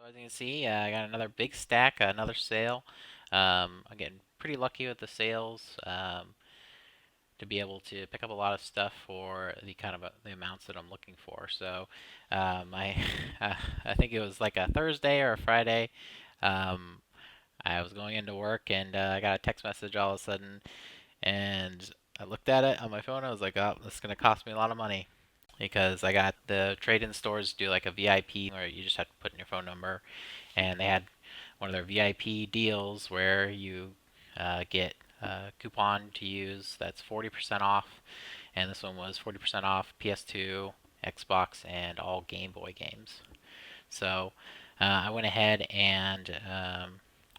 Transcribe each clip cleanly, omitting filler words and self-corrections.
As you can see, I got another big stack, another sale. I'm getting pretty lucky with the sales to be able to pick up a lot of stuff for the kind of the amounts that I'm looking for. So, I I think it was like a Thursday or a Friday. Um, I was going into work and I got a text message all of a sudden, and I looked at it on my phone. I was like, "Oh, this is gonna cost me a lot of money." Because I got the trade-in stores do like a VIP where you just have to put in your phone number, and they had one of their VIP deals where you get a coupon to use that's 40% off, and this one was 40% off PS2, Xbox, and all Game Boy games. So I went ahead and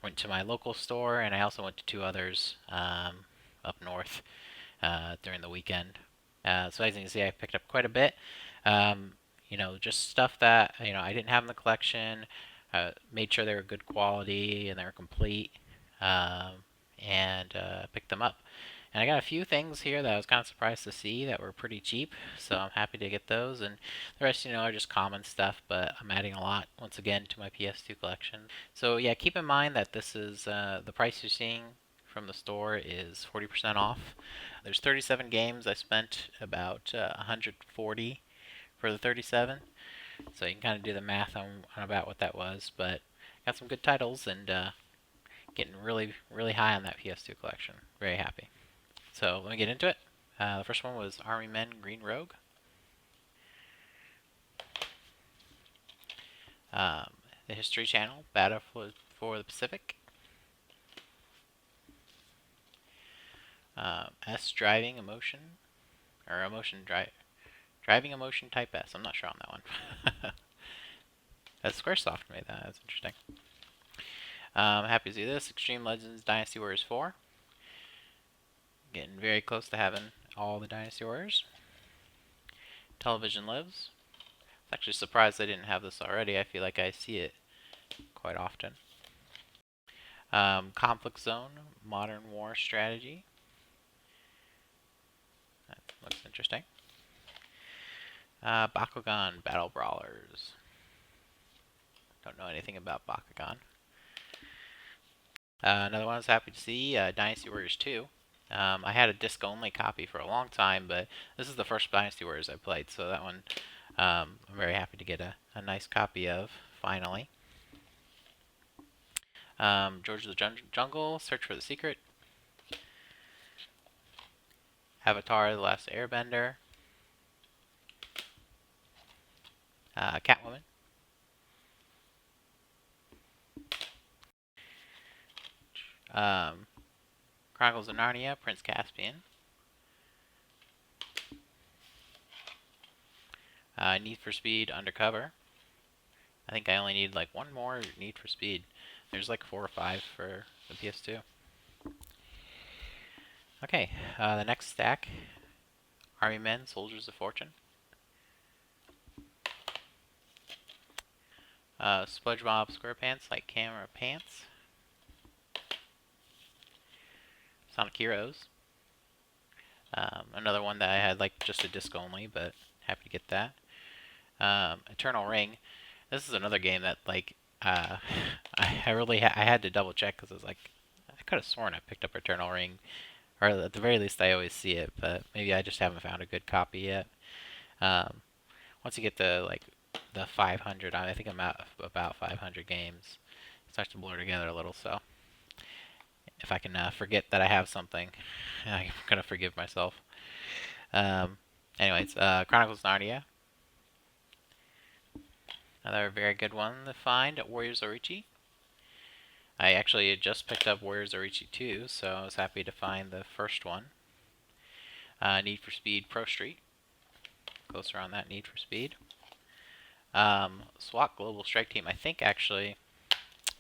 went to my local store, and I also went to two others up north during the weekend. So as you can see, I picked up quite a bit. Um, just stuff that I didn't have in the collection. Made sure they were good quality and they were complete, um, and picked them up. And I got a few things here that I was kind of surprised to see that were pretty cheap, so I'm happy to get those. And the rest, are just common stuff, but I'm adding a lot once again to my PS2 collection. So yeah, keep in mind that this is the price you're seeing from the store is 40% off. There's 37 games. I spent about 140 for the 37, so you can kind of do the math on about what that was. But got some good titles and getting really, really high on that PS2 collection. Very happy. So let me get into it. The first one was Army Men Green Rogue. Um, the History Channel, Battle for the Pacific. S Driving Emotion, or Driving Emotion Type S. I'm not sure on that one. Squaresoft made that. That's interesting. Happy to see this. Extreme Legends Dynasty Warriors 4. Getting very close to having all the Dynasty Warriors. Television Lives. I was actually surprised I didn't have this already. I feel like I see it quite often. Conflict Zone Modern War Strategy. That looks interesting. Bakugan Battle Brawlers. Don't know anything about Bakugan. Another one I was happy to see, Dynasty Warriors 2. I had a disc-only copy for a long time, but this is the first Dynasty Warriors I played, so that one I'm very happy to get a nice copy of, finally. George of the Jungle, Search for the Secret. Avatar, The Last Airbender. Catwoman. Chronicles of Narnia, Prince Caspian. Need for Speed Undercover. I think I only need like one more Need for Speed. There's like 4 or 5 for the PS2. Okay, the next stack, Army Men, Soldiers of Fortune. SpongeBob SquarePants, like Camera Pants. Sonic Heroes. Another one that I had like just a disc only, but happy to get that. Eternal Ring. This is another game that like I had to double check because I was like I could have sworn I picked up Eternal Ring, or at the very least I always see it, but maybe I just haven't found a good copy yet. Um, Once you get to like the 500, I think I'm at about 500 games. It starts to blur together a little, so if I can forget that I have something, I'm gonna forgive myself. Um, Anyways, Chronicles of Narnia. Another very good one to find, Warriors Orochi. I actually just picked up Warriors Orochi 2, so I was happy to find the first one. Need for Speed Pro Street. Closer on that Need for Speed. SWAT Global Strike Team. I think actually,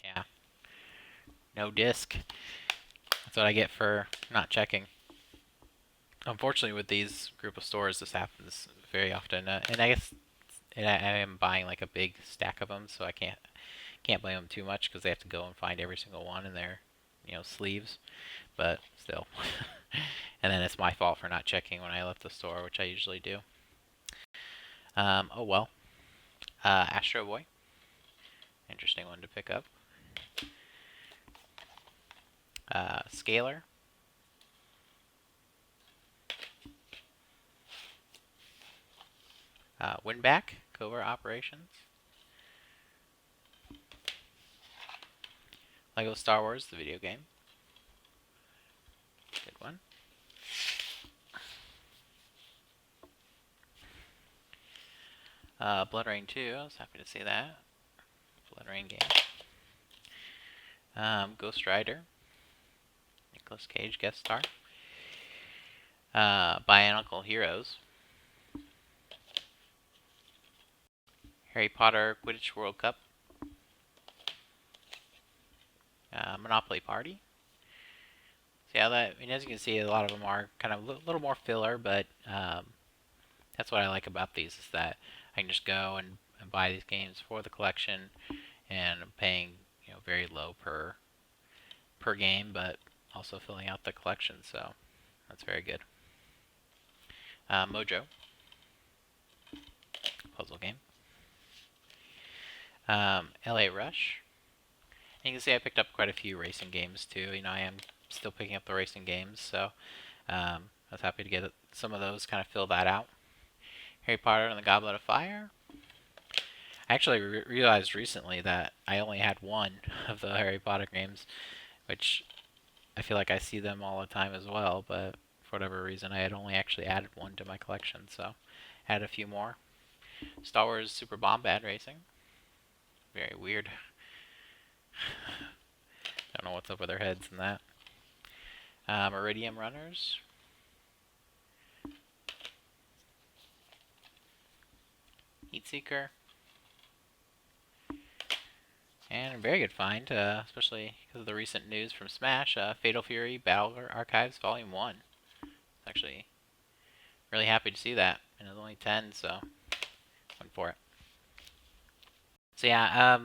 yeah, no disc. That's what I get for not checking. Unfortunately, with these group of stores, this happens very often, and I guess I am buying like a big stack of them, so I can't blame them too much because they have to go and find every single one in their sleeves. But still, and then it's my fault for not checking when I left the store, which I usually do. Oh well. Astro Boy. Interesting one to pick up. Scalar. Winback, Covert Operations. Lego Star Wars, the video game. Good one. Blood Rain 2, I was happy to see that. Blood Rain game. Ghost Rider. Nicolas Cage guest star. Bionicle Heroes. Harry Potter Quidditch World Cup. Monopoly Party. See how that, I mean, as you can see, a lot of them are kind of a little more filler, but that's what I like about these, is that I can just go and buy these games for the collection, and I'm paying, you know, very low per game, but also filling out the collection, so that's very good. Mojo, puzzle game. LA Rush. And you can see I picked up quite a few racing games too. You know, I am still picking up the racing games, so I was happy to get some of those, kind of fill that out. Harry Potter and the Goblet of Fire. I actually realized recently that I only had one of the Harry Potter games, which I feel like I see them all the time as well, but for whatever reason I had only actually added one to my collection, so I had a few more. Star Wars Super Bombad Racing. Very weird. Don't know what's up with their heads in that. Iridium Runners. Heatseeker. And a very good find, especially because of the recent news from Smash. Fatal Fury Battle Archives Volume 1. Actually, really happy to see that. And it was only 10, so went for it. So yeah,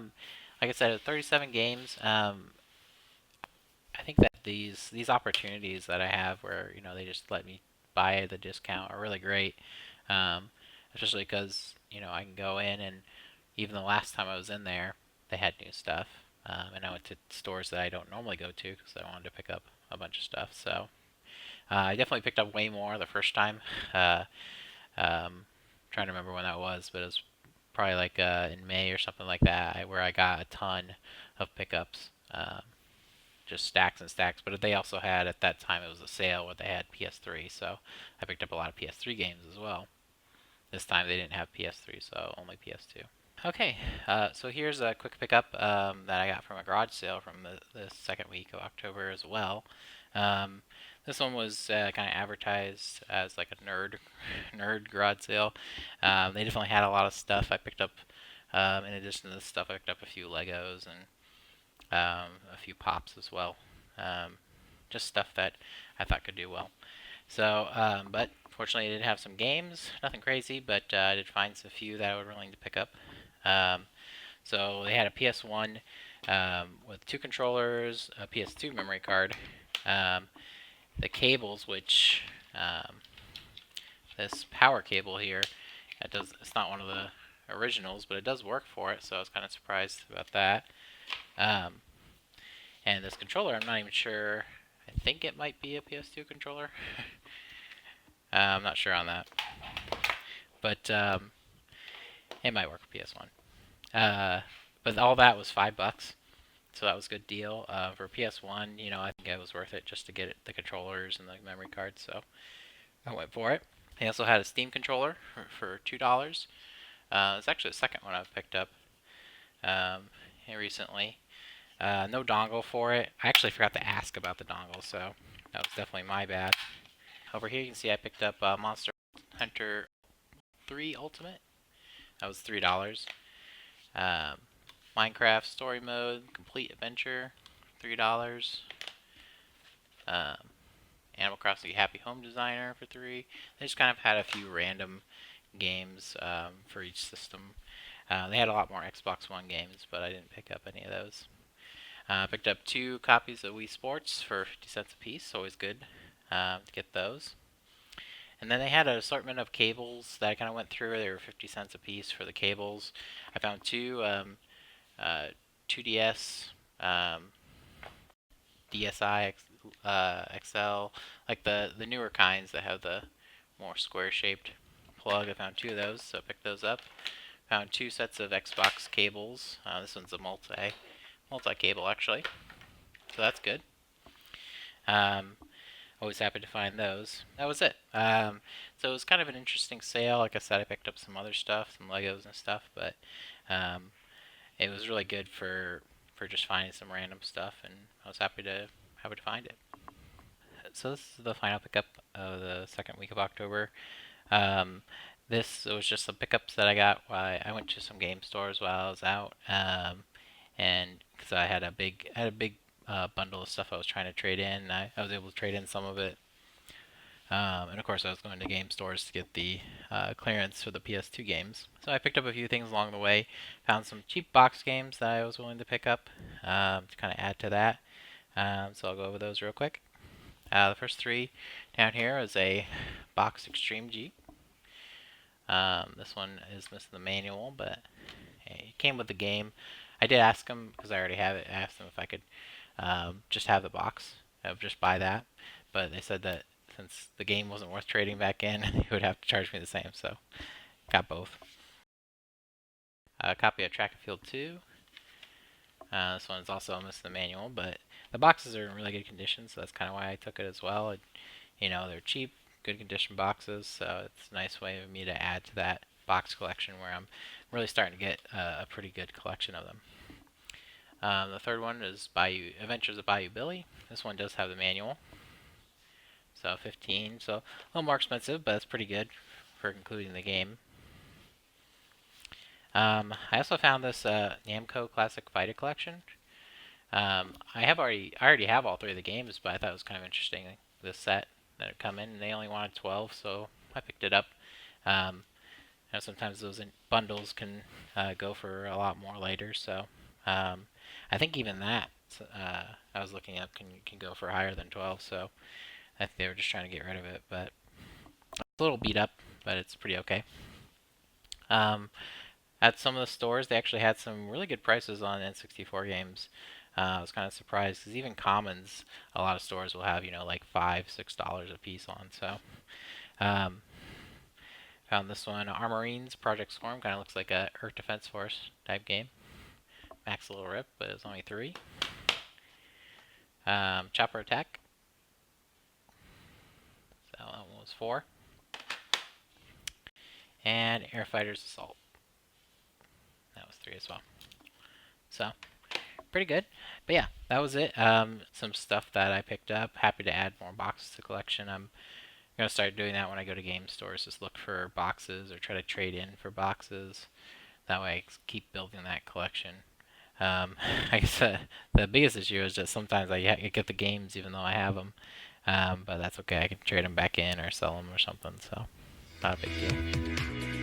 like I said, 37 games. I think that these opportunities that I have, where, you know, they just let me buy at the discount, are really great. Um, Especially because, you know, I can go in, and even the last time I was in there, they had new stuff. And I went to stores that I don't normally go to because I wanted to pick up a bunch of stuff. So I definitely picked up way more the first time. Trying to remember when that was, but it was probably like in May or something like that, where I got a ton of pickups. Just stacks and stacks, but they also had, at that time, it was a sale where they had PS3, so I picked up a lot of PS3 games as well. This time they didn't have PS3, so only PS2. Okay, so here's a quick pickup that I got from a garage sale from the second week of October as well. This one was kind of advertised as like a nerd garage sale. They definitely had a lot of stuff. I picked up, in addition to this stuff, I picked up a few Legos and a few pops as well. Just stuff that I thought could do well. So, but fortunately, I did have some games. Nothing crazy, but I did find a few that I was willing to pick up. So they had a PS1 with 2 controllers, a PS2 memory card, the cables, which this power cable here, it's not one of the originals, but it does work for it, so I was kind of surprised about that. And this controller, I'm not even sure. I think it might be a PS2 controller. I'm not sure on that, but it might work for PS1. But all that was $5, so that was a good deal. For PS1, you know, I think it was worth it just to get the controllers and the memory card, so I went for it. They also had a Steam controller for $2. It's actually the second one I've picked up recently. No dongle for it. I actually forgot to ask about the dongle, so that was definitely my bad. Over here you can see I picked up Monster Hunter 3 Ultimate. That was $3. Minecraft Story Mode Complete Adventure, $3. Animal Crossing Happy Home Designer for $3. They just kind of had a few random games for each system. They had a lot more Xbox One games, but I didn't pick up any of those. Picked up 2 copies of Wii Sports for 50 cents a piece. Always good to get those. And then they had an assortment of cables that I kind of went through. They were 50 cents a piece for the cables. I found 2 uh, 2DS, DSi, XL, like the newer kinds that have the more square-shaped plug. I found two of those, so I picked those up. Found two sets of Xbox cables. This one's a multi cable actually, so that's good. Um, Always happy to find those. That was it. So it was kind of an interesting sale. Like I said, I picked up some other stuff, some Legos and stuff, but um, it was really good for just finding some random stuff, and I was happy to find it. So this is the final pickup of the second week of October. Um, this was just some pickups that I got while I went to some game stores while I was out, and because I had a big bundle of stuff I was trying to trade in, and I was able to trade in some of it. And of course, I was going to game stores to get the clearance for the PS2 games. So I picked up a few things along the way. Found some cheap box games that I was willing to pick up to kind of add to that. So I'll go over those real quick. The first three down here is a Box Extreme G. This one is missing the manual, but it came with the game. I did ask them, because I already have it, I asked them if I could just have the box, just buy that. But they said that since the game wasn't worth trading back in, they would have to charge me the same, so got both. A copy of Track and Field 2. This one is also missing the manual, but the boxes are in really good condition, so that's kind of why I took it as well. They're cheap, good condition boxes, so it's a nice way of me to add to that box collection where I'm really starting to get a pretty good collection of them. The third one is Adventures of Bayou Billy. This one does have the manual, so 15, so a little more expensive, but it's pretty good for including the game. I also found this Namco Classic Vitae collection. I already have all three of the games, but I thought it was kind of interesting this set that had come in, and they only wanted 12, so I picked it up. Sometimes those bundles can go for a lot more later, so I think even that I was looking up can go for higher than 12, so I think they were just trying to get rid of it, but it's a little beat up, but it's pretty okay. At some of the stores, they actually had some really good prices on N64 games. I was kind of surprised because even commons, a lot of stores will have like $5, $6 a piece on. So um, found this one, Armorines Project Swarm. Kind of looks like a Earth Defense Force type game. Max a little rip, but it's only 3. Chopper Attack. So that one was 4. And Air Fighters Assault. That was 3 as well. So pretty good. But yeah, that was it. Some stuff that I picked up. Happy to add more boxes to the collection. I'm going to start doing that when I go to game stores. Just look for boxes or try to trade in for boxes. That way I keep building that collection. I guess the biggest issue is that sometimes I get the games even though I have them. But that's okay. I can trade them back in or sell them or something. So not a big deal.